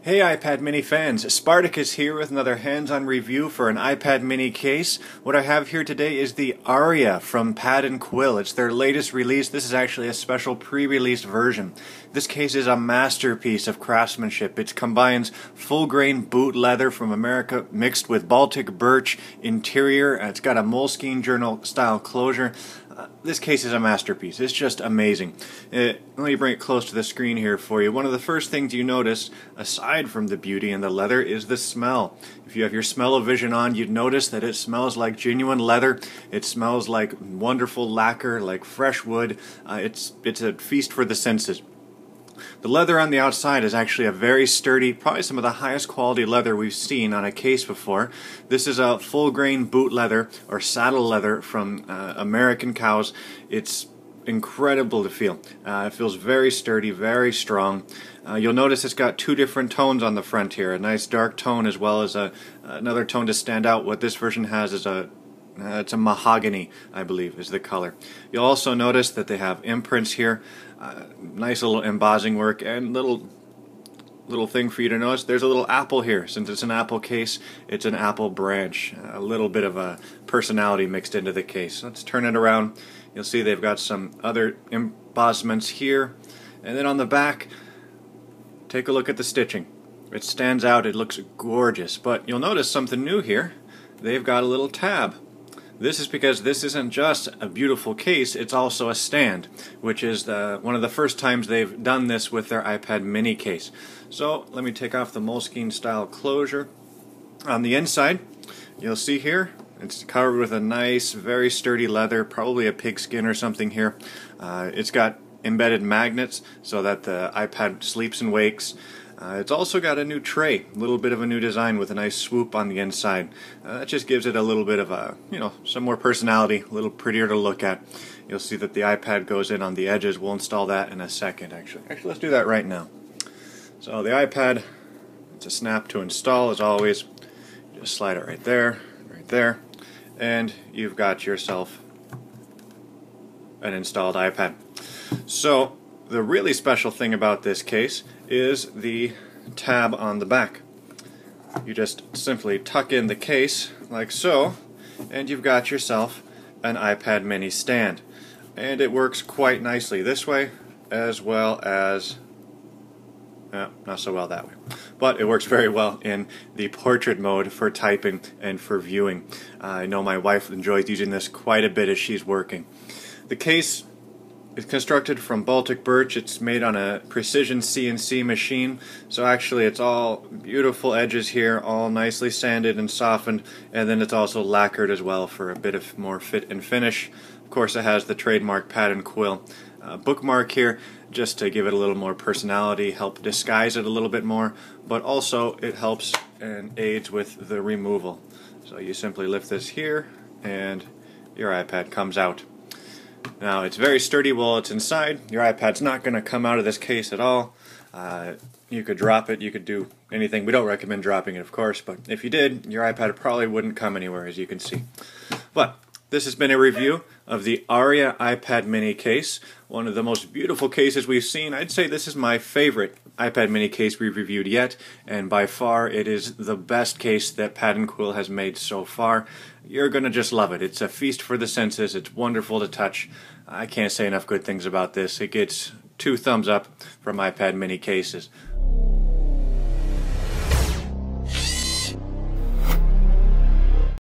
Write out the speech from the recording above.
Hey iPad mini fans, Spartacus here with another hands-on review for an iPad mini case. What I have here today is the Aria from Pad and Quill. It's their latest release. This is actually a special pre-released version. This case is a masterpiece of craftsmanship. It combines full-grain boot leather from America mixed with Baltic birch interior. It's got a Moleskine journal style closure. This case is a masterpiece. It's just amazing. Let me bring it close to the screen here for you. One of the first things you notice, aside from the beauty and the leather, is the smell. If you have your smell-o-vision on, you'd notice that it smells like genuine leather. It smells like wonderful lacquer, like fresh wood. It's a feast for the senses. The leather on the outside is actually a very sturdy, probably some of the highest quality leather we've seen on a case before. This is a full grain boot leather or saddle leather from American cows. It's incredible to feel. It feels very sturdy, very strong. You'll notice it's got two different tones on the front here, a nice dark tone as well as another tone to stand out. What this version has is it's a mahogany, I believe, is the color. You'll also notice that they have imprints here, nice little embossing work, and little thing for you to notice. There's a little apple here. Since it's an apple case, it's an apple branch. A little bit of a personality mixed into the case. Let's turn it around. You'll see they've got some other embossaments here. And then on the back, take a look at the stitching. It stands out. It looks gorgeous. But you'll notice something new here. They've got a little tab. This is because this isn't just a beautiful case, it's also a stand, which is one of the first times they've done this with their iPad mini case. So let me take off the Moleskine style closure. On the inside, you'll see here, it's covered with a nice, very sturdy leather, probably a pigskin or something here. It's got embedded magnets so that the iPad sleeps and wakes. It's also got a new tray, a little bit of a new design with a nice swoop on the inside. That just gives it a little bit of a, some more personality, a little prettier to look at. You'll see that the iPad goes in on the edges. We'll install that in a second, actually. Let's do that right now. So the iPad, it's a snap to install as always. Just slide it right there, and you've got yourself an installed iPad. So the really special thing about this case is the tab on the back. You just simply tuck in the case like so, and you've got yourself an iPad mini stand. And it works quite nicely this way as well as not so well that way. But it works very well in the portrait mode for typing and for viewing. I know my wife enjoys using this quite a bit as she's working. The case is constructed from Baltic birch. It's made on a precision CNC machine, so actually it's all beautiful edges here, all nicely sanded and softened, and then it's also lacquered as well for a bit of more fit and finish. Of course, it has the trademark Pad and Quill bookmark here, just to give it a little more personality, help disguise it a little bit more, but also it helps and aids with the removal. So you simply lift this here, and your iPad comes out. Now, it's very sturdy while it's inside. Your iPad's not going to come out of this case at all. You could drop it, you could do anything. We don't recommend dropping it, of course, but if you did, your iPad probably wouldn't come anywhere, as you can see. But this has been a review of the Aria iPad mini case, one of the most beautiful cases we've seen. I'd say this is my favorite iPad mini case we've reviewed yet, and by far it is the best case that Pad and Quill has made so far. You're going to just love it. It's a feast for the senses. It's wonderful to touch. I can't say enough good things about this. It gets 2 thumbs up from iPad mini cases.